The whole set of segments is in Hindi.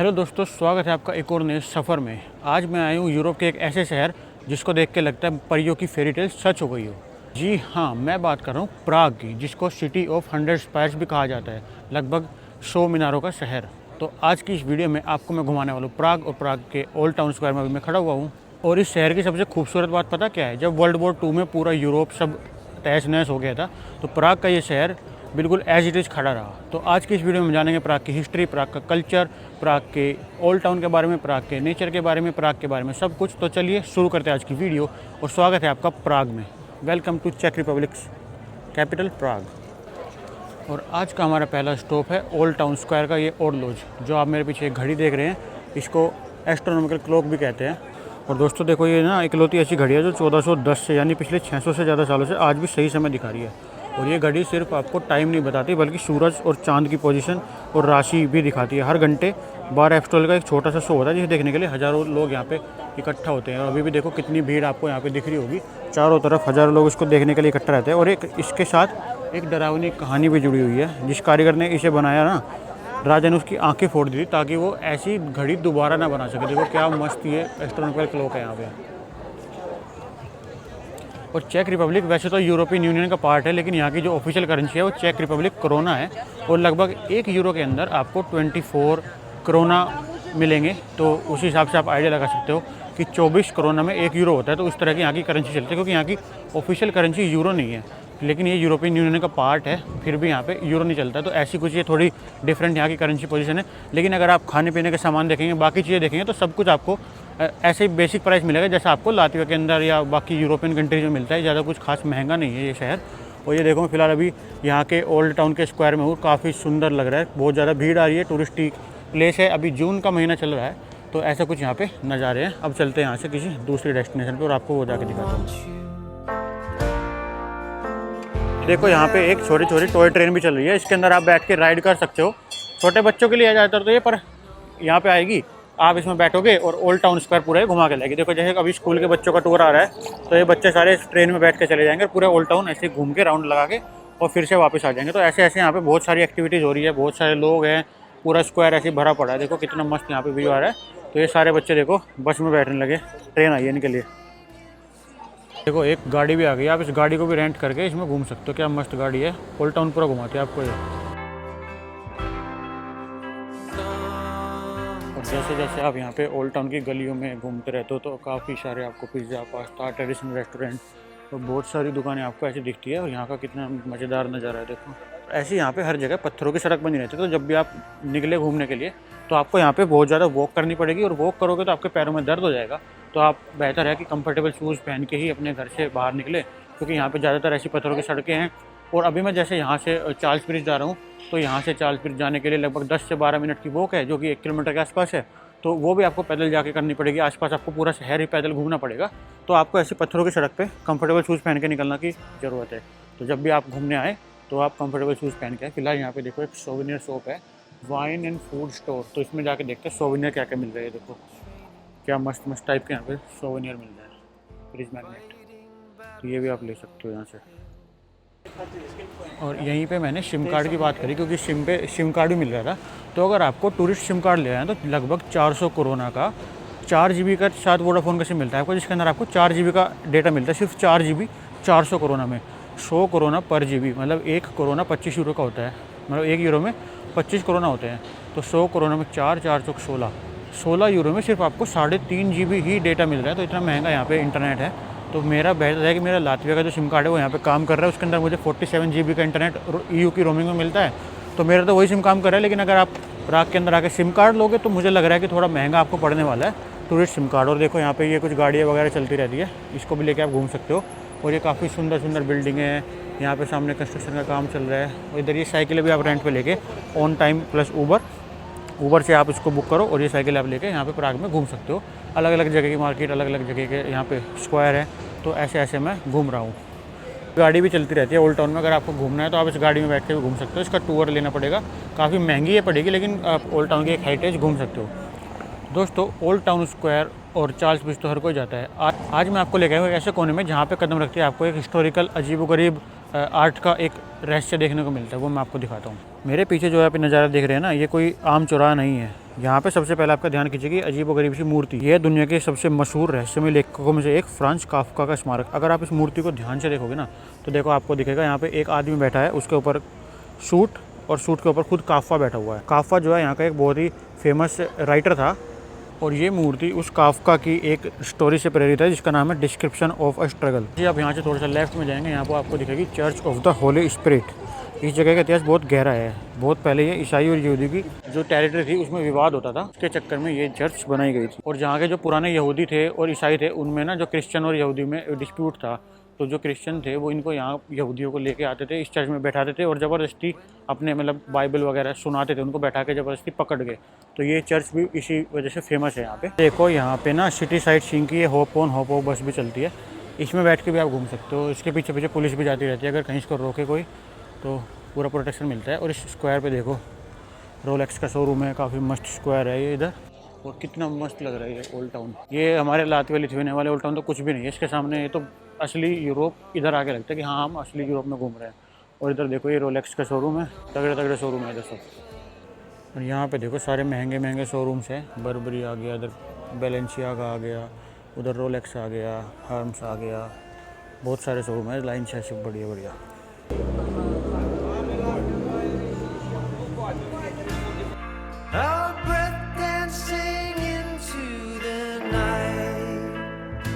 हेलो दोस्तों, स्वागत है आपका एक और नए सफ़र में। आज मैं आया हूँ यूरोप के एक ऐसे शहर जिसको देख के लगता है परियों की फेरी टेल सच हो गई हो। जी हाँ, मैं बात कर रहा हूँ प्राग की, जिसको सिटी ऑफ 100 स्पायर्स भी कहा जाता है, लगभग 100 मीनारों का शहर। तो आज की इस वीडियो में आपको मैं घुमाने वाला हूँ प्राग, और प्राग के ओल्ड टाउन स्क्वायर में अभी मैं खड़ा हुआ हूँ। और इस शहर की सबसे खूबसूरत बात पता क्या है? जब वर्ल्ड वॉर 2 में पूरा यूरोप सब तहस नहस हो गया था, तो प्राग का ये शहर बिल्कुल एज इट इज़ खड़ा रहा। तो आज की इस वीडियो में जानेंगे प्राग की हिस्ट्री, प्राग का कल्चर, प्राग के ओल्ड टाउन के बारे में, प्राग के नेचर के बारे में, प्राग के बारे में सब कुछ। तो चलिए शुरू करते हैं आज की वीडियो, और स्वागत है आपका प्राग में। वेलकम टू चेक रिपब्लिक कैपिटल प्राग। और आज का हमारा पहला स्टॉप है ओल्ड टाउन स्क्वायर का ये ओल्ड लॉज। जो आप मेरे पीछे एक घड़ी देख रहे हैं, इसको एस्ट्रोनॉमिकल क्लॉक भी कहते हैं। और दोस्तों देखो, ये ना इकलौती ऐसी घड़ी है जो 1410 से यानी पिछले 600 से ज़्यादा सालों से आज भी सही समय दिखा रही है। और ये घड़ी सिर्फ आपको टाइम नहीं बताती, बल्कि सूरज और चांद की पोजीशन और राशि भी दिखाती है। हर घंटे 12 एस्ट्रोल का एक छोटा सा शो होता है, जिसे देखने के लिए हज़ारों लोग यहाँ पे इकट्ठा होते हैं। और अभी भी देखो कितनी भीड़ आपको यहाँ पे दिख रही होगी, चारों तरफ हज़ारों लोग इसको देखने के लिए इकट्ठा रहते हैं। और एक इसके साथ एक डरावनी कहानी भी जुड़ी हुई है। जिस कारीगर ने इसे बनाया ना, राजा ने उसकी आंखें फोड़ दी थी ताकि वो ऐसी घड़ी दोबारा ना बना सके। देखो क्या मस्त ये एस्ट्रोनॉमिकल क्लॉक है यहाँ पे। और चेक रिपब्लिक वैसे तो यूरोपियन यूनियन का पार्ट है, लेकिन यहाँ की जो ऑफिशियल करेंसी है वो चेक रिपब्लिक कोरोना है। और लगभग 1 यूरो के अंदर आपको 24 कोरोना मिलेंगे। तो उसी हिसाब से आप आइडिया लगा सकते हो कि 24 कोरोना में 1 यूरो होता है। तो उस तरह की यहाँ की करेंसी चलती है, क्योंकि यहाँ की ऑफिशियल करेंसी यूरो नहीं है, लेकिन ये यूरोपियन यूनियन का पार्ट है, फिर भी यहाँ पे यूरो नहीं चलता। तो ऐसी कुछ ये थोड़ी डिफरेंट यहाँ की करेंसी पोजीशन है। लेकिन अगर आप खाने पीने के सामान देखेंगे, बाकी चीज़ें देखेंगे, तो सब कुछ आपको ऐसे ही बेसिक प्राइस मिलेगा जैसा आपको लातविया के अंदर या बाकी यूरोपियन कंट्रीज में मिलता है। ज़्यादा कुछ खास महंगा नहीं है ये शहर। और ये देखो, मैं फिलहाल अभी यहाँ के ओल्ड टाउन के स्क्वायर में हूँ। काफ़ी सुंदर लग रहा है, बहुत ज़्यादा भीड़ आ रही है, टूरिस्टिक प्लेस है। अभी जून का महीना चल रहा है, तो ऐसा कुछ यहाँ पे नज़ारे हैं। अब चलते हैं यहाँ से किसी दूसरी डेस्टिनेशन पर और आपको वो जाके दिखाता हूँ। देखो यहाँ पे एक छोटी छोटी टॉय ट्रेन भी चल रही है, इसके अंदर आप बैठ के राइड कर सकते हो। छोटे बच्चों के लिए आ जाता तो ये, पर यहाँ पे आएगी, आप इसमें बैठोगे और ओल्ड टाउन स्क्वायर पूरा घुमा के लाएगी। देखो जैसे अभी स्कूल के बच्चों का टूर आ रहा है, तो ये बच्चे सारे इस ट्रेन में बैठ के चले जाएंगे, पूरा ओल्ड टाउन ऐसे घूम के राउंड लगा के और फिर से वापस आ जाएंगे। तो ऐसे ऐसे यहाँ पे बहुत सारी एक्टिविटीज़ हो रही है, बहुत सारे लोग हैं, पूरा स्क्वायर ऐसे भरा पड़ा है। देखो कितना मस्त यहाँ पे व्यू आ रहा है। तो ये सारे बच्चे देखो बस में बैठने लगे, ट्रेन आई है इनके लिए। देखो एक गाड़ी भी आ गई, आप इस गाड़ी को भी रेंट करके इसमें घूम सकते हो। क्या मस्त गाड़ी है, ओल्ड टाउन पूरा घुमाती है आपको ये। और जैसे जैसे आप यहाँ पे ओल्ड टाउन की गलियों में घूमते रहते हो, तो काफ़ी सारे आपको पिज़्ज़ा, पास्ता, ट्रेडिशनल रेस्टोरेंट और बहुत सारी दुकानें आपको ऐसी दिखती है। और यहाँ का कितना मज़ेदार नज़ारा है देखो। ऐसे यहाँ पे हर जगह पत्थरों की सड़क बनी रहती है। तो जब भी आप निकले घूमने के लिए, तो आपको यहाँ पे बहुत ज़्यादा वॉक करनी पड़ेगी, और वॉक करोगे तो आपके पैरों में दर्द हो जाएगा। तो आप बेहतर है कि कंफर्टेबल शूज़ पहन के ही अपने घर से बाहर निकले, क्योंकि यहाँ पे ज़्यादातर ऐसी पत्थरों की सड़कें हैं। और अभी मैं जैसे यहाँ से चार्ल्स ब्रिज जा रहा हूँ, तो यहाँ से चार्ल्स ब्रिज जाने के लिए लगभग 10 से 12 मिनट की वॉक है, जो कि 1 किलोमीटर के आसपास है। तो वो भी आपको पैदल जाके करनी पड़ेगी। आसपास आपको पूरा शहर ही पैदल घूमना पड़ेगा। तो आपको ऐसी पत्थरों की सड़क पे कंफर्टेबल शूज़ पहन के निकलना की ज़रूरत है। तो जब भी आप घूमने आए, तो आप कंफर्टेबल शूज़ पहन के आए। फिलहाल यहाँ पे देखो एक सोवेनियर शॉप है, वाइन एंड फूड स्टोर। तो इसमें जाके देखते हैं सोवेनियर क्या क्या मिल रहा है। देखो क्या मस्त मस्त टाइप के यहाँ पे सोवेनियर मिल रहा है, फ्रिज मैग्नेट। तो ये भी आप ले सकते हो यहाँ से। और यहीं पे मैंने सिम कार्ड की बात करी, क्योंकि सिम कार्ड भी मिल रहा था। तो अगर आपको टूरिस्ट सिम कार्ड ले रहे हैं, तो लगभग 400 कोरोना का 4 GB का साथ वोडाफोन का सिम मिलता है आपको, जिसके अंदर आपको 4 GB का डेटा मिलता है। सिर्फ 4 GB 400 कोरोना में, 100 कोरोना पर GB, मतलब 1 कोरोना 25 यूरो का होता है। मतलब 1 यूरो में 25 कोरोना होते हैं। तो 100 कोरोना में 4 4 चौक 16 यूरो में सिर्फ आपको 3.5 GB ही डेटा मिल रहा है। तो इतना महंगा यहाँ पे इंटरनेट है। तो मेरा बेहतर है कि मेरा लातविया का जो सिम कार्ड है वो यहाँ पे काम कर रहा है, उसके अंदर मुझे 47 GB का इंटरनेट EU की रोमिंग में मिलता है। तो मेरा तो वही सिम काम कर रहा है। लेकिन अगर आप प्राग के अंदर आके सिम कार्ड लोगे, तो मुझे लग रहा है कि थोड़ा महंगा आपको पड़ने वाला है टूरिस्ट सिम कार्ड। और देखो यहाँ पे ये कुछ गाड़ियाँ वगैरह चलती रहती है, इसको भी लेके आप घूम सकते हो। और ये काफ़ी सुंदर सुंदर बिल्डिंग है। यहाँ पे सामने कंस्ट्रक्शन का काम चल रहा है। और इधर ये साइकिलें भी आप रेंट पे लेके, ऑन टाइम प्लस ऊबर से आप इसको बुक करो, और ये साइकिल आप लेके यहाँ पे प्राग में घूम सकते हो। अलग अलग जगह की मार्केट, अलग अलग जगह के यहाँ पे स्क्वायर है। तो ऐसे ऐसे मैं घूम रहा हूँ। गाड़ी भी चलती रहती है ओल्ड टाउन में। अगर आपको घूमना है तो आप इस गाड़ी में बैठ के भी घूम सकते हो। इसका टूर लेना पड़ेगा, काफ़ी महंगी है पड़ेगी, लेकिन आप ओल्ड टाउन की एक हेरिटेज घूम सकते हो। दोस्तों ओल्ड टाउन स्क्वायर और चार्ल्स ब्रिज तो हर कोई जाता है। आज मैं आपको लेके आया हूँ ऐसे कोने में जहाँ पे कदम रखते हैं आपको एक हिस्टोरिकल अजीबोगरीब आर्ट का एक रहस्य देखने को मिलता है। वो मैं आपको दिखाता हूँ। मेरे पीछे जो है आप नज़ारा देख रहे हैं ना, ये कोई आम चौराहा नहीं है। यहाँ पे सबसे पहले आपका ध्यान खींचेगी अजीबोगरीब सी मूर्ति। यह दुनिया के सबसे मशहूर रहस्यमय लेखकों में से एक फ्रांज काफ्का का स्मारक। अगर आप इस मूर्ति को ध्यान से देखोगे ना तो देखो आपको दिखेगा यहाँ पे एक आदमी बैठा है, उसके ऊपर सूट और सूट के ऊपर खुद काफ्का बैठा हुआ है। काफ्का जो है यहाँ का एक बहुत ही फेमस राइटर था और ये मूर्ति उस काफ्का की एक स्टोरी से प्रेरित है जिसका नाम है डिस्क्रिप्शन ऑफ अ स्ट्रगल। जी आप यहाँ से थोड़ा सा लेफ्ट में जाएंगे, यहाँ पर आपको दिखेगी church of the Holi spirit. इस जगह का इतिहास बहुत गहरा है। बहुत पहले ये ईसाई और यहूदी की जो टेरिटरी थी उसमें विवाद होता था, उसके चक्कर में ये चर्च बनाई गई थी। और जहाँ के जो पुराने यहूदी थे और ईसाई थे उनमें ना जो क्रिश्चियन और यहूदी में डिस्प्यूट था, तो जो क्रिश्चियन थे वो इनको यहाँ यहूदियों को लेके आते थे, इस चर्च में बैठाते थे और ज़बरदस्ती अपने मतलब बाइबल वगैरह सुनाते थे, उनको बैठा के ज़बरदस्ती पकड़ गए। तो ये चर्च भी इसी वजह से फेमस है यहाँ पे। देखो यहाँ पे ना सिटी साइट सीइंग की ये होप ऑन होप ऑफ बस भी चलती है, इसमें बैठ के भी आप घूम सकते हो। इसके पीछे पीछे पुलिस भी जाती रहती है, अगर कहीं इसको रोके कोई तो पूरा प्रोटेक्शन मिलता है। और इस स्क्वायर पे देखो रोलेक्स का शोरूम है, काफ़ी मस्त स्क्वायर है ये इधर, और कितना मस्त लग रहा है ये ओल्ड टाउन। ये हमारे लातविया लिथुआनिया वाले ओल्ड टाउन तो कुछ भी नहीं है इसके सामने। ये तो असली यूरोप इधर आके लगता है कि हाँ हम असली यूरोप में घूम रहे हैं। और इधर देखो ये रोलेक्स का शोरूम है, तगड़े तगड़े शोरूम है इधर सब। और यहाँ पे देखो सारे महंगे महंगे शोरूम्स हैं। बर्बरी आ गया, इधर बैलेंसियागा आ गया, उधर रोलेक्स आ गया, हर्म्स आ गया, बहुत सारे शोरूम है लाइन से सब बढ़िया बढ़िया।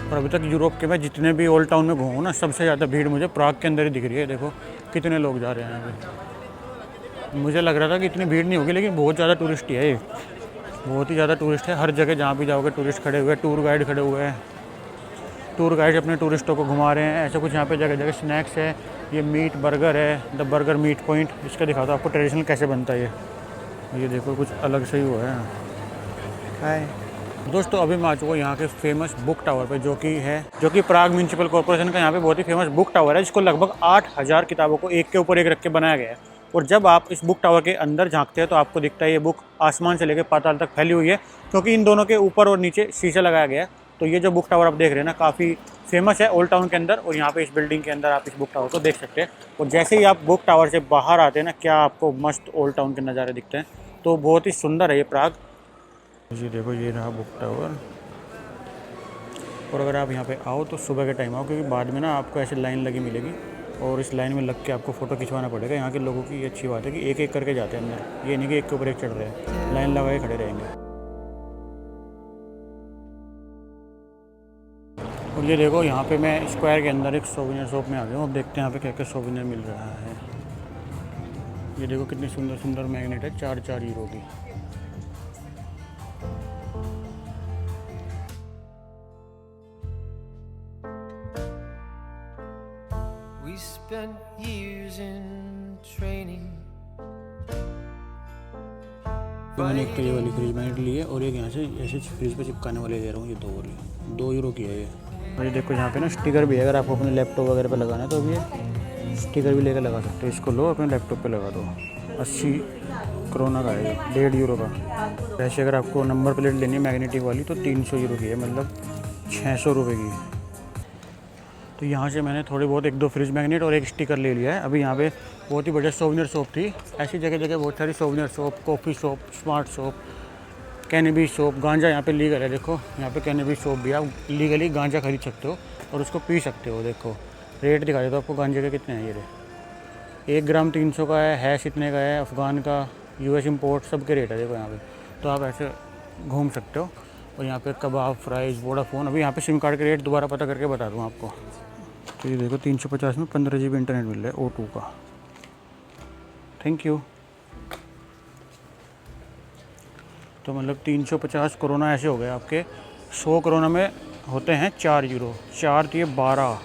और अभी तक यूरोप के मैं जितने भी ओल्ड टाउन में घूमूँ ना, सबसे ज़्यादा भीड़ मुझे प्राग के अंदर ही दिख रही है। देखो कितने लोग जा रहे हैं यहाँ पे। मुझे लग रहा था कि इतनी भीड़ नहीं होगी, लेकिन बहुत ज़्यादा टूरिस्ट ही है ये, बहुत ही ज़्यादा टूरिस्ट है। हर जगह जहाँ भी जाओगे टूरिस्ट खड़े हुए हैं, टूर गाइड खड़े हुए हैं, टूर गाइड अपने टूरिस्टों को घुमा रहे हैं। ऐसा कुछ यहाँ पे जगह जगह स्नैक्स है। ये मीट बर्गर है, द बर्गर मीट पॉइंट। इसका दिखाता हूँ आपको ट्रेडिशनल कैसे बनता है ये देखो कुछ अलग से ही हुआ है। हाय दोस्तों, अभी मैं आ चुका हूँ यहाँ के फेमस बुक टावर पे, जो कि प्राग म्यूनिसिपल कॉर्पोरेशन का यहाँ पे बहुत ही फेमस बुक टावर है, जिसको लगभग 8000 किताबों को एक के ऊपर एक रख के बनाया गया है। और जब आप इस बुक टावर के अंदर झांकते हैं तो आपको दिखता है ये बुक आसमान से लेकर पाताल तक फैली हुई है, क्योंकि इन दोनों के ऊपर और नीचे शीशा लगाया गया है। तो ये जो बुक टावर आप देख रहे हैं ना, काफ़ी फेमस है ओल्ड टाउन के अंदर। और यहाँ पे इस बिल्डिंग के अंदर आप इस बुक टावर को देख सकते हैं। और जैसे ही आप बुक टावर से बाहर आते हैं ना, क्या आपको मस्त ओल्ड टाउन के नज़ारे दिखते हैं। तो बहुत ही सुंदर है ये प्राग। जी देखो ये रहा बुक टावर। और अगर आप यहाँ पे आओ तो सुबह के टाइम आओ, क्योंकि बाद में ना आपको ऐसे लाइन लगी मिलेगी और इस लाइन में लग के आपको फ़ोटो खिंचवाना पड़ेगा। यहाँ के लोगों की ये अच्छी बात है कि एक एक करके जाते हैं अंदर, ये नहीं कि एक के ऊपर एक चढ़ रहे हैं, लाइन लगा के खड़े रहेंगे। और ये देखो यहाँ पे मैं स्क्वायर के अंदर एक सोवेनियर शॉप में आ गया हूँ। अब देखते हैं यहाँ पे क्या क्या सोवेनियर मिल रहा है। ये देखो कितनी सुंदर सुंदर मैग्नेट है, 4-4 यूरो की। Spent years in training. तो मैंने एक तो ये वाली फ्रिज मैग्नेट ली है और एक यहाँ से ऐसे फ्रिज पे चिपकाने वाले ले रहा हूँ। ये 2 यूरो की है ये। और ये देखो यहाँ पे ना स्टिकर भी है, अगर आपको अपने लैपटॉप वगैरह पे लगाना है तो ये स्टिकर भी लेकर लगा सकते हो। इसको लो अपने लैपटॉप पे लगा दो। 80 कोरोना का है, 1.5 यूरो का। वैसे अगर आपको नंबर प्लेट लेनी है मैग्नेटिक वाली तो 300 यूरो की है, मतलब 600 रुपये की। तो यहाँ से मैंने थोड़े बहुत 1-2 फ्रिज मैग्नेट और एक स्टिकर ले लिया है। अभी यहाँ पे बहुत ही बढ़िया सोवेनियर शॉप थी। ऐसी जगह जगह बहुत सारी souvenir shop, coffee shop, smart shop, cannabis shop. गांजा यहाँ पे लीगल है, देखो यहाँ पे कैनबीस शॉप भी, आप लीगली गांजा खरीद सकते हो और उसको पी सकते हो। देखो रेट दिखा देता हूँ आपको गांजे के कितने हैं। ये रे 1 ग्राम 300 का है, इतने का है, अफ़गान का, US इम्पोर्ट, सब के रेट है देखो यहाँ पे। तो आप ऐसे घूम सकते हो। और यहाँ पे कबाब, फ्राइज़, वोडाफोन। अभी यहाँ पे सिम कार्ड के रेट दोबारा पता करके बता दूँ आपको। तो ये देखो 350 में 15 GB इंटरनेट मिल रहा है O2 का। Thank you. तो मतलब 350 कोरोना ऐसे हो गए आपके। 100 कोरोना में होते हैं 4 यूरो, 4 तो ये 12,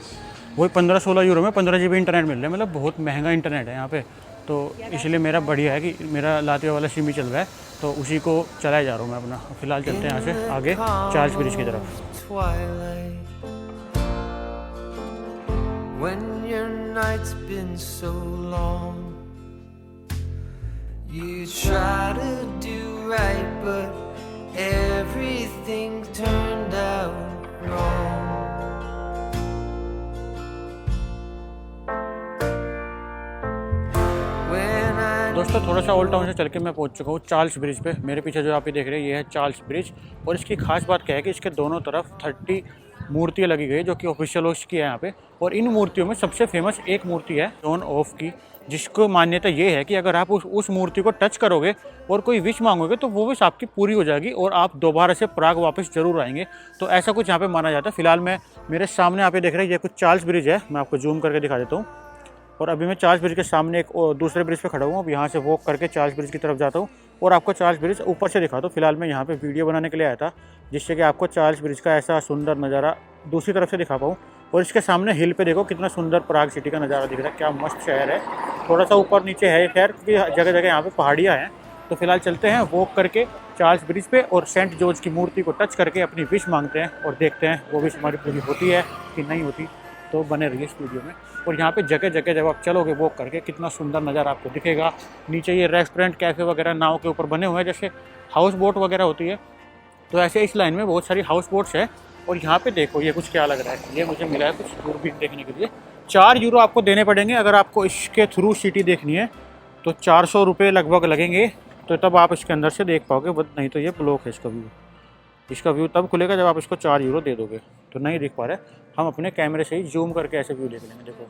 वही 15-16 यूरो में 15 GB इंटरनेट मिल रहा है। मतलब बहुत महंगा इंटरनेट है यहाँ पे। तो इसलिए मेरा बढ़िया है कि मेरा लातविया वाला सिम ही चल रहा है, तो उसी को चलाए जा रहा हूँ मैं अपना। फ़िलहाल चलते हैं यहाँ से आगे चार्ल्स ब्रिज की तरफ। When your night's been so long, you try to do right, but everything turned out wrong. When I दोस्तों थोड़ा सा ओल्ड टाउन से चल के मैं पहुंच चुका हूँ चार्ल्स ब्रिज पे। मेरे पीछे जो आप ये देख रहे हैं ये है चार्ल्स ब्रिज। और इसकी खास बात क्या है कि इसके दोनों तरफ 30 मूर्तियाँ लगी गई है जो कि ऑफिशियल उसकी है यहाँ पे। और इन मूर्तियों में सबसे फेमस एक मूर्ति है जॉन ऑफ की, जिसको मान्यता ये है कि अगर आप उस मूर्ति को टच करोगे और कोई विश मांगोगे तो वो विश आपकी पूरी हो जाएगी और आप दोबारा से प्राग वापस जरूर आएंगे। तो ऐसा कुछ यहाँ पे माना जाता है। फिलहाल मैं मेरे सामने आप ये देख रहे हैं ये कुछ चार्ल्स ब्रिज है, मैं आपको जूम करके दिखा देता हूँ। और अभी मैं चार्ल्स ब्रिज के सामने एक दूसरे ब्रिज पे खड़ा हूँ। अब यहाँ से वॉक करके चार्ल्स ब्रिज की तरफ जाता हूँ और आपको चार्ल्स ब्रिज ऊपर से दिखाता हूँ। फिलहाल मैं यहाँ पे वीडियो बनाने के लिए आया था जिससे कि आपको चार्ल्स ब्रिज का ऐसा सुंदर नज़ारा दूसरी तरफ से दिखा पाऊँ। और इसके सामने हिल पे देखो कितना सुंदर प्राग सिटी का नज़ारा दिख रहा है, क्या मस्त शहर है। थोड़ा सा ऊपर नीचे है खैर क्योंकि जगह जगह यहाँ पे पहाड़ियाँ हैं। तो फिलहाल चलते हैं वॉक करके चार्ल्स ब्रिज पे और सेंट जॉर्ज की मूर्ति को टच करके अपनी विश मांगते हैं और देखते हैं वो विश हमारी पूरी होती है कि नहीं होती। तो बने रहिए इस वीडियो में। और यहाँ पे जगह जगह जब आप चलोगे वॉक करके कितना सुंदर नज़ारा आपको दिखेगा। नीचे ये रेस्टोरेंट कैफ़े वगैरह नाव के ऊपर बने हुए हैं, जैसे हाउस बोट वगैरह होती है। तो ऐसे इस लाइन में बहुत सारी हाउस बोट्स है। और यहाँ पे देखो ये कुछ क्या लग रहा है, ये मुझे मिला है कुछ दूरबीन देखने के लिए। 4 यूरो आपको देने पड़ेंगे अगर आपको इसके थ्रू सिटी देखनी है। तो 400 रुपये लगभग लगेंगे, तो तब आप इसके अंदर से देख पाओगे। नहीं तो ये ब्लॉक है इसका व्यू तब खुलेगा जब आप इसको 4 यूरो दे दोगे। तो नहीं दिख पा रहा है, हम अपने कैमरे से ही जूम करके ऐसे व्यू देख लेंगे। देखो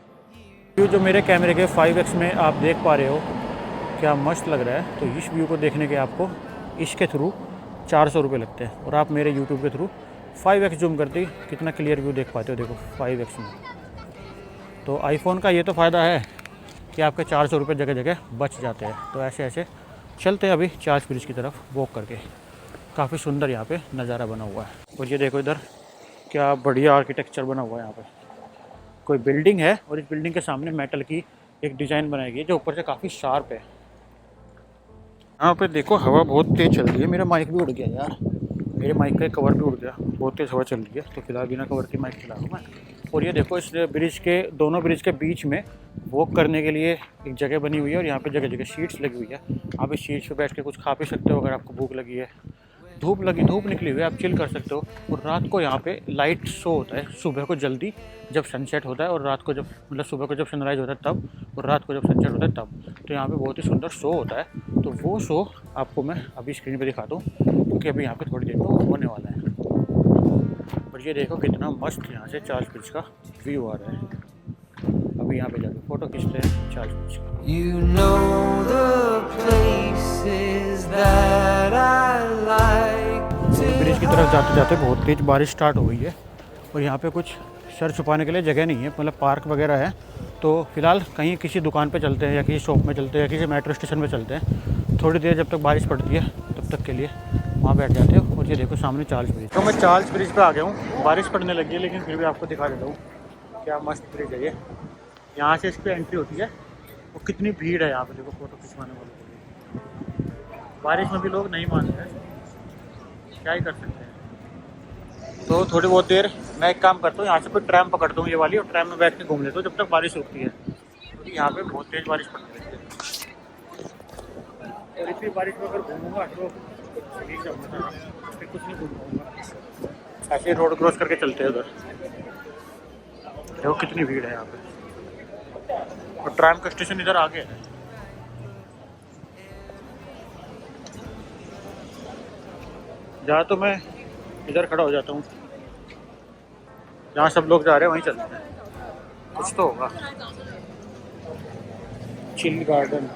व्यू जो मेरे कैमरे के 5x में आप देख पा रहे हो क्या मस्त लग रहा है। तो इस व्यू को देखने के आपको इसके थ्रू 400 रुपये लगते हैं और आप मेरे यूट्यूब के थ्रू 5x जूम करते कितना क्लियर व्यू देख पाते हो। देखो 5x में। तो आईफोन का ये तो फ़ायदा है कि आपके 400 रुपये जगह जगह बच जाते हैं। तो ऐसे ऐसे चलते हैं अभी चार्ल्स ब्रिज की तरफ वॉक करके। काफ़ी सुंदर यहाँ पे नज़ारा बना हुआ है। और ये देखो इधर क्या बढ़िया आर्किटेक्चर बना हुआ है। यहाँ पे कोई बिल्डिंग है और इस बिल्डिंग के सामने मेटल की एक डिज़ाइन बनाई गई है जो ऊपर से काफ़ी शार्प है। यहाँ पे देखो हवा बहुत तेज़ चल रही है। मेरा माइक भी उड़ गया यार, मेरे माइक का कवर भी उड़ गया, बहुत तेज़ हवा चल रही है। तो फिलहाल बिना कवर की माइक चला रहा हूँ मैं। और ये देखो इस ब्रिज के दोनों ब्रिज के बीच में वॉक करने के लिए एक जगह बनी हुई है और यहाँ पे जगह जगह सीट्स लगी हुई है। आप इस सीट्स पे बैठ के कुछ खा पी सकते हो अगर आपको भूख लगी है। धूप निकली हुई है, आप चिल कर सकते हो। और रात को यहाँ पे लाइट शो होता है, सुबह को जल्दी जब सनसेट होता है और रात को जब मतलब सुबह को जब सनराइज़ होता है तब, और रात को जब सनसेट होता है तब। तो यहाँ पे बहुत ही सुंदर शो होता है। तो वो शो आपको मैं अभी स्क्रीन पे दिखाता हूँ क्योंकि अभी यहाँ पे थोड़ी देर में होने वाला है। और ये देखो कितना मस्त यहाँ से चार्ल्स ब्रिज का व्यू आ रहा है। अभी यहाँ पे जाके फ़ोटो खींचते हैं चार्ल्स ब्रिज का। You know the places that I like to bridge की तरफ जाते जाते बहुत तेज़ बारिश स्टार्ट हो गई है और यहाँ पे कुछ सर छुपाने के लिए जगह नहीं है, मतलब पार्क वगैरह है। तो फिलहाल कहीं किसी दुकान पे चलते हैं या किसी शॉप में चलते हैं या किसी मेट्रो स्टेशन पे चलते हैं। थोड़ी देर जब तक बारिश पड़ती है तब तक के लिए वहाँ बैठ जाते हो। और ये देखो सामने चार्ल्स ब्रिज। तो मैं चार्ल्स ब्रिज पे आ गया हूँ, बारिश पड़ने लगी है लेकिन फिर भी आपको दिखा देता हूँ क्या मस्त ब्रिज है ये। यहाँ से इस पर एंट्री होती है और कितनी भीड़ है यहाँ पे। देखो फ़ोटो खिंचवाने वालों के लिए बारिश में भी लोग नहीं मानते हैं, क्या ही कर सकते हैं। तो थोड़ी बहुत देर मैं एक काम करता हूँ, यहाँ से कोई ट्रैम पकड़ता हूँ ये वाली, और ट्रैम में बैठ के घूम लेता हूँ जब तक बारिश रुकती है, क्योंकि यहाँ पे बहुत तेज़ बारिश पड़ती है। और इतनी बारिश में अगर घूमूंगा तो ठीक जाऊँगा, फिर कुछ नहीं घूम पाऊँगा। ऐसे रोड क्रॉस करके चलते हैं उधर। देखो कितनी भीड़ है यहाँ पे। और ट्रैम का स्टेशन इधर आगे है। जहाँ तो मैं इधर खड़ा हो जाता हूँ, जहाँ सब लोग जा रहे हैं वहीं चलते हैं, कुछ तो होगा। Chill garden.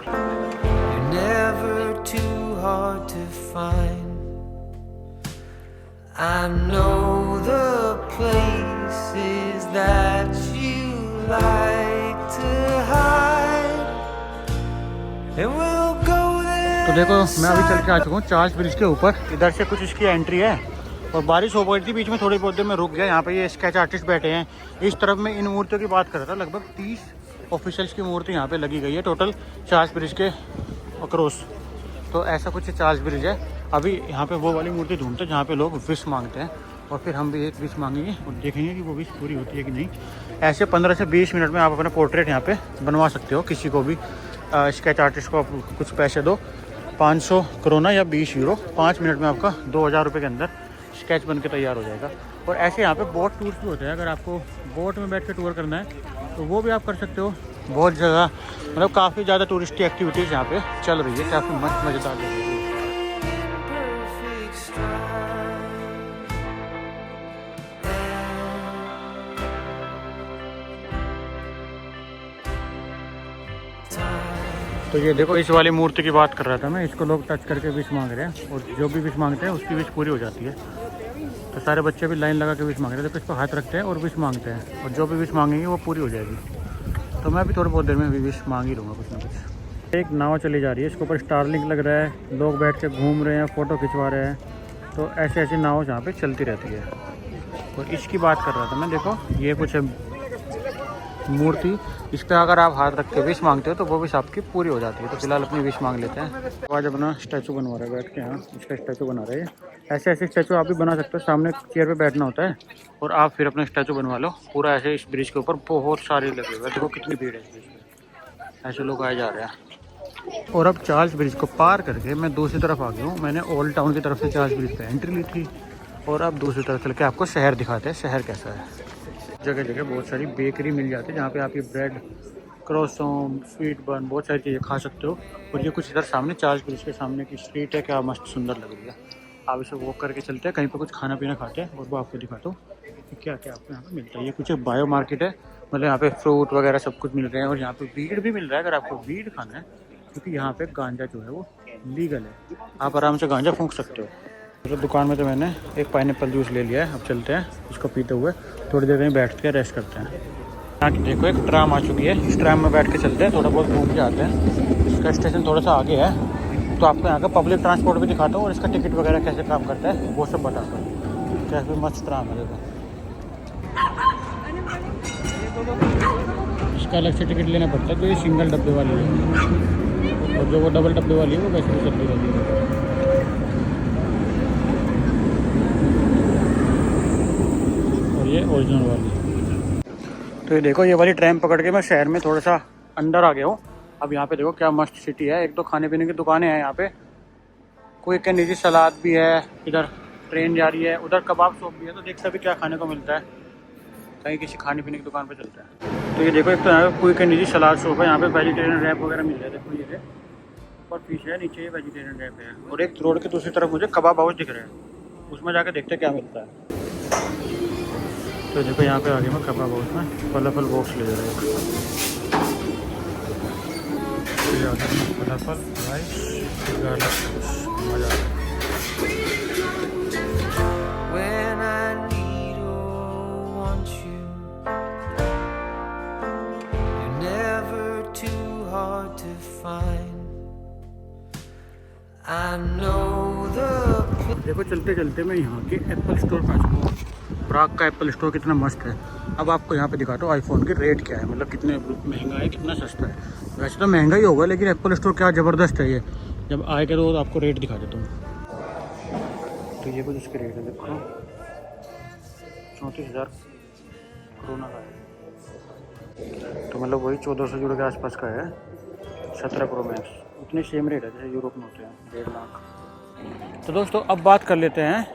You're never too hard to find. I know the places that you like to hide, and we'll go there. तो देखो मैं अभी चल के आ चुका हूँ चार्ल्स ब्रिज के ऊपर। इधर से कुछ इसकी एंट्री है और बारिश हो गई थी बीच में, थोड़ी बहुत देर में रुक गया। यहाँ पे ये स्केच आर्टिस्ट बैठे हैं। इस तरफ में इन मूर्तियों की बात कर रहा था, लगभग 30 ऑफिशियल्स की मूर्ति यहाँ पे लगी गई है टोटल चार्ल्स ब्रिज के अक्रॉस। तो ऐसा कुछ चार्ल्स ब्रिज है। अभी यहाँ पे वो वाली मूर्ति ढूंढते हैं जहाँ पे लोग विश मांगते हैं, और फिर हम भी एक विश मांगेंगे और देखेंगे कि वो विश पूरी होती है कि नहीं। ऐसे 15 से 20 मिनट में आप अपना पोर्ट्रेट यहाँ पे बनवा सकते हो। किसी को भी स्केच आर्टिस्ट को आप कुछ पैसे दो, 500 करोना या 20 यूरो, 5 मिनट में आपका 2000 रुपये के अंदर स्केच बन के तैयार हो जाएगा। और ऐसे यहाँ पे बोट टूर भी होते हैं। अगर आपको बोट में बैठ के टूर करना है तो वो भी आप कर सकते हो। बहुत ज़्यादा मतलब काफ़ी ज़्यादा टूरिस्टी एक्टिविटीज़ यहाँ पे चल रही है, काफ़ी मस्त मज़ेदार जगह है। perfect stride. Time. तो ये देखो, इस वाली मूर्ति की बात कर रहा था मैं, इसको लोग टच करके विश मांग रहे हैं और जो भी विश मांगते हैं उसकी विश पूरी हो जाती है। तो सारे बच्चे भी लाइन लगा के विश मांग रहे हैं, तो इस पर हाथ रखते हैं और विश मांगते हैं और जो भी विश मांगेंगे वो पूरी हो जाएगी। तो मैं भी थोड़ी बहुत देर में भी विश मांग ही लूँगा कुछ ना कुछ। एक नाव चली जा रही है, इसके ऊपर स्टारलिंक लग रहा है, लोग बैठ के घूम रहे हैं, फ़ोटो खिंचवा रहे हैं। तो ऐसी ऐसी नाव जहाँ पे चलती रहती है। और इसकी बात कर रहा था मैं, देखो ये कुछ मूर्ति, इस पर अगर आप हाथ रख के विश मांगते हो तो वो विश आपकी पूरी हो जाती है। तो फिलहाल अपनी विश मांग लेते हैं। आज अपना स्टैचू बनवा रहे हैं बैठ के, यहाँ इसका स्टैचू बना रहे हैं। ऐसे ऐसे स्टैचू आप भी बना सकते हो, सामने चेयर पे बैठना होता है और आप फिर अपना स्टैचू बनवा लो पूरा ऐसे। इस ब्रिज के ऊपर बहुत सारे लगे हुए हैं, देखो कितनी भीड़ है इस ब्रिज पे, ऐसे लोग आए जा रहे हैं। और अब चार्ल्स ब्रिज को पार करके मैं दूसरी तरफ आ गया हूँ। मैंने ओल्ड टाउन की तरफ से चार्ल्स ब्रिज पे एंट्री ली थी और अब दूसरी तरफ चल के आपको शहर दिखाते हैं, शहर कैसा है। जगह जगह बहुत सारी बेकरी मिल जाती है जहाँ पे आप ये ब्रेड, क्रोसोन, स्वीट बन, बहुत सारी चीज़ें खा सकते हो। और ये कुछ इधर सामने चार्ल्स ब्रिज के सामने की स्ट्रीट है, क्या मस्त सुंदर लग रही है। आप इसे वॉक करके चलते हैं, कहीं पर कुछ खाना पीना खाते हैं और वो आपको दिखाता हूँ कि क्या क्या आपको यहाँ पे मिलता है। ये कुछ बायो मार्केट है, मतलब यहाँ पे फ्रूट वगैरह सब कुछ मिल रहे हैं और यहाँ पे वीड भी मिल रहा है अगर आपको वीड खाना है, क्योंकि यहाँ पे गांजा जो है वो लीगल है, आप आराम से गांजा फूंक सकते हो। तो दुकान में तो मैंने एक पाइनएप्पल जूस ले लिया है, अब चलते हैं इसको पीते हुए थोड़ी देर कहीं बैठ के रेस्ट करते हैं। यहाँ की देखो एक ट्राम आ चुकी है, इस ट्राम में बैठ के चलते हैं, थोड़ा बहुत घूम के आते हैं। इसका स्टेशन थोड़ा सा आगे है, तो आपको यहाँ का पब्लिक ट्रांसपोर्ट भी दिखाता हूँ और इसका टिकट वगैरह कैसे काम करता है वो सब बताता हूँ। कैसे मस्त ट्राम है देखो, इसका अलग से टिकट लेना पड़ता है। तो ये सिंगल डब्बे वाली है और जो वो डबल डब्बे वाली है वो वैसे भी चलती रहती है। ये ओरिजिनल वाली। तो ये देखो, ये वाली ट्रेन पकड़ के मैं शहर में थोड़ा सा अंदर आ गया हूँ। अब यहाँ पे देखो क्या मस्त सिटी है, एक दो खाने पीने की दुकानें हैं यहाँ पे, कोई के निजी सलाद भी है, इधर ट्रेन जा रही है, उधर कबाब शॉप भी है। तो देखते भी क्या खाने को मिलता है, कहीं किसी खाने पीने की दुकान पे चलता है। तो ये देखो, एक तो यहाँ पे कोई के निजी सलाद शॉप है, यहाँ पे वेजिटेरियन रैप वगैरह मिल रहा है। देखो ये ऊपर फिश है, नीचे ये वेजिटेरियन रैप है। और एक रोड के दूसरी तरफ मुझे कबाब हाउस दिख रहा है, उसमें जाके देखते हैं क्या मिलता है। तो देखो यहाँ पे आ गया मैं कबाब हाउस में, फलाफल बॉक्स ले रहा है। फलाफल राइस मज़ा आ गया। When I need or want you, you're never too hard to find. I know the देखो चलते चलते मैं यहाँ के एप्पल स्टोर पे आ चुका हूँ। प्राग का एप्पल स्टोर कितना मस्त है। अब आपको यहाँ पे दिखाता हूँ आईफोन के रेट क्या है, मतलब कितने महंगा है कितना सस्ता है। वैसे तो महंगा ही होगा, लेकिन एप्पल स्टोर क्या ज़बरदस्त है। ये जब आएगा तो आपको रेट दिखा देता हूँ। तो ये कुछ इसके रेट है, देखो 34,000 कोरोना का है, तो मतलब वही 1400 यूरो के आसपास का है। 17 प्रो मैक्स, इतने सेम रेट है जैसे यूरोप में होते हैं, 1.5 लाख। तो दोस्तों अब बात कर लेते हैं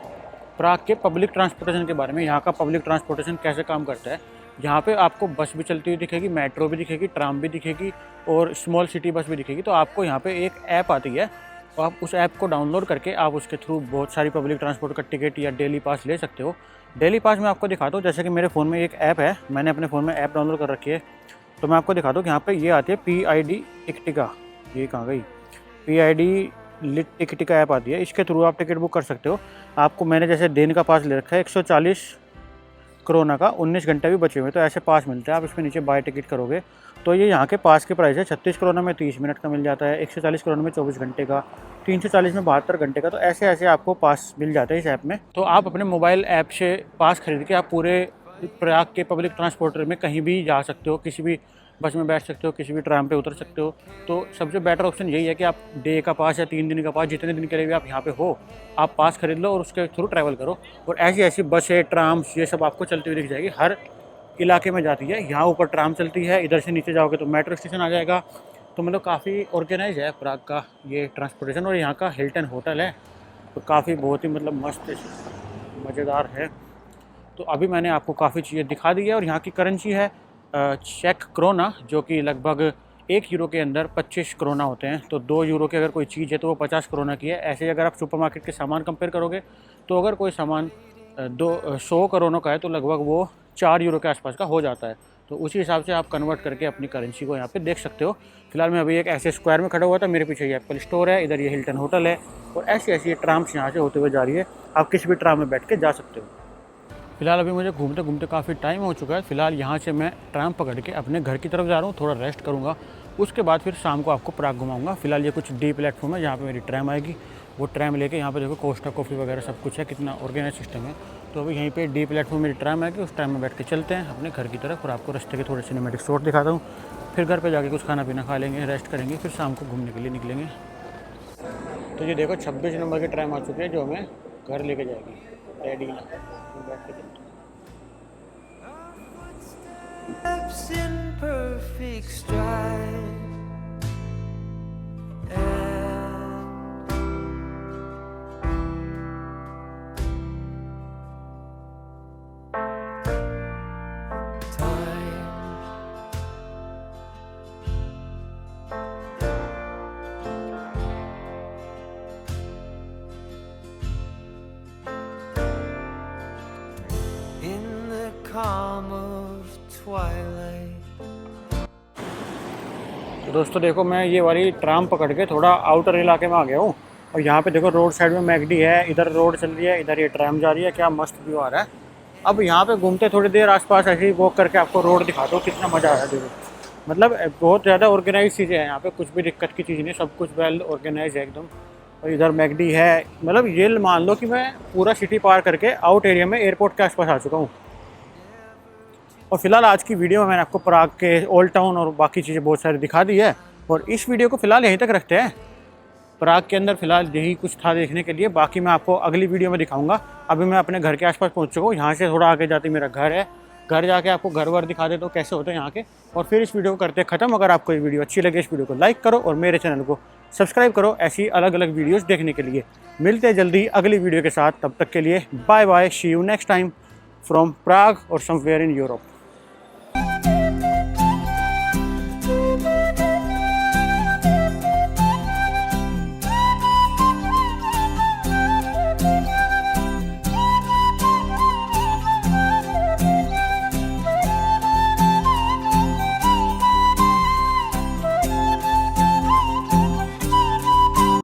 प्राग के पब्लिक ट्रांसपोर्टेशन के बारे में। यहाँ का पब्लिक ट्रांसपोर्टेशन कैसे काम करता है। यहाँ पे आपको बस भी चलती हुई दिखेगी, मेट्रो भी दिखेगी, ट्राम भी दिखेगी और स्मॉल सिटी बस भी दिखेगी। तो आपको यहाँ पे एक ऐप आती है, तो आप उस ऐप को डाउनलोड करके आप उसके थ्रू बहुत सारी पब्लिक ट्रांसपोर्ट का टिकट या डेली पास ले सकते हो। डेली पास मैं आपको दिखाता हूँ, जैसे कि मेरे फ़ोन में एक ऐप है, मैंने अपने फ़ोन में ऐप डाउनलोड कर रखी है। तो मैं आपको दिखाता हूँ कि यहाँ पे ये आती है PID टिकटिका, ये कहाँ गई, PID टिकटिका ऐप आती है, इसके थ्रू आप टिकट बुक कर सकते हो। आपको मैंने जैसे दिन का पास ले रखा है 140 कोरोना का, 19 घंटे भी बचे हुए, तो ऐसे पास मिलता है। आप इसमें नीचे बाय टिकट करोगे तो ये यहाँ के पास के प्राइस है। 36 कोरोना में 30 मिनट का मिल जाता है, 140 कोरोना में 24 घंटे का, 340 में 72 घंटे का। तो ऐसे ऐसे आपको पास मिल जाता है इस ऐप में। तो आप अपने मोबाइल ऐप से पास खरीद के आप पूरे प्रयाग के पब्लिक ट्रांसपोर्टर में कहीं भी जा सकते हो, किसी भी बस में बैठ सकते हो, किसी भी ट्राम पे उतर सकते हो। तो सबसे बेटर ऑप्शन यही है कि आप डे का पास या 3 दिन का पास, जितने दिन के लिए भी आप यहाँ पे हो, आप पास खरीद लो और उसके थ्रू ट्रैवल करो। और ऐसी ऐसी बसें, ट्राम्स, ये सब आपको चलती हुई दिख जाएगी, हर इलाके में जाती है। यहाँ ऊपर ट्राम चलती है, इधर से नीचे जाओगे तो मेट्रो स्टेशन आ जाएगा। तो मतलब काफ़ी ऑर्गेनाइज है प्राग का ये ट्रांसपोर्टेशन। और यहाँ का हिल्टन होटल है, तो काफ़ी बहुत ही मतलब मस्त मज़ेदार है। तो अभी मैंने आपको काफ़ी चीज़ें दिखा दी है। और यहाँ की करेंसी है चेक क्रोना, जो कि लगभग 1 यूरो के अंदर 25 क्रोना होते हैं। तो 2 यूरो की अगर कोई चीज़ है तो वो 50 क्रोना की है। ऐसे ही अगर आप सुपरमार्केट के सामान कंपेयर करोगे तो अगर कोई सामान 100 क्रोना का है तो लगभग वो 4 यूरो के आसपास का हो जाता है। तो उसी हिसाब से आप कन्वर्ट करके अपनी करेंसी को यहाँ पे देख सकते हो। फिलहाल मैं अभी एक ऐसे स्क्वायर में खड़ा हुआ था, मेरे पीछे ये एप्पल स्टोर है, इधर ये हिल्टन होटल है और ऐसी ऐसी ये ट्राम्स यहाँ से होते हुए जा रही है। आप किसी भी ट्राम में बैठ के जा सकते हो। फिलहाल अभी मुझे घूमते घूमते काफ़ी टाइम हो चुका है। फिलहाल यहाँ से मैं ट्राम पकड़ के अपने घर की तरफ जा रहा हूँ, थोड़ा रेस्ट करूँगा, उसके बाद फिर शाम को आपको प्राग घुमाऊँगा। फिलहाल ये कुछ डी प्लेटफॉर्म है जहाँ पे मेरी ट्रैम आएगी, वो ट्रैम लेके यहाँ पे देखो कोस्टा कॉफ़ी वगैरह सब कुछ है, कितना ऑर्गेनाइज सिस्टम है। तो अभी यहीं पे डी प्लेटफॉर्म मेरी ट्रैम आएगी, उस ट्रैम में बैठ के चलते हैं अपने घर की तरफ और आपको रास्ते के थोड़े सिनेमेटिक शॉट दिखाता हूँ। फिर घर पे जाके कुछ खाना पीना खा लेंगे, रेस्ट करेंगे, फिर शाम को घूमने के लिए निकलेंगे। तो ये देखो 26 नंबर की ट्रैम आ चुकी है जो हमें घर लेके जाएगी। रेडी ना, बैठ के चलते हैं। Steps in perfect stride, and time in the calm of twilight. तो दोस्तों देखो मैं ये वाली ट्राम पकड़ के थोड़ा आउटर इलाके में आ गया हूँ और यहाँ पे देखो रोड साइड में मैकडी है, इधर रोड चल रही है, इधर ये ट्राम जा रही है, क्या मस्त व्यू आ रहा है। अब यहाँ पे घूमते थोड़ी देर आसपास ऐसे ही वॉक करके आपको रोड दिखाता हूँ, कितना मज़ा आ रहा है। देखो मतलब बहुत ज़्यादा ऑर्गेनाइज चीज़ें हैं यहाँ पे, कुछ भी दिक्कत की चीज़ नहीं, सब कुछ वेल ऑर्गेनाइज है एकदम। और इधर मैकडी है, मतलब ये मान लो कि मैं पूरा सिटी पार करके आउट एरिया में एयरपोर्ट के आसपास आ चुका हूँ। और फिलहाल आज की वीडियो में मैंने आपको प्राग के ओल्ड टाउन और बाकी चीज़ें बहुत सारी दिखा दी है और इस वीडियो को फिलहाल यहीं तक रखते हैं। प्राग के अंदर फिलहाल यही कुछ था देखने के लिए, बाकी मैं आपको अगली वीडियो में दिखाऊंगा। अभी मैं अपने घर के आसपास पहुंच चुका हूँ, यहाँ से थोड़ा आगे जाते मेरा घर है, घर जाके आपको घर वर दिखा देता हूँ कैसे होते हैं यहाँ के, और फिर इस वीडियो को करते ख़त्म। अगर आपको ये वीडियो अच्छी लगे इस वीडियो को लाइक करो और मेरे चैनल को सब्सक्राइब करो ऐसी अलग अलग वीडियोज़ देखने के लिए। मिलते हैं जल्दी अगली वीडियो के साथ, तब तक के लिए bye bye, see you next time from Prague और समवेयर इन यूरोप।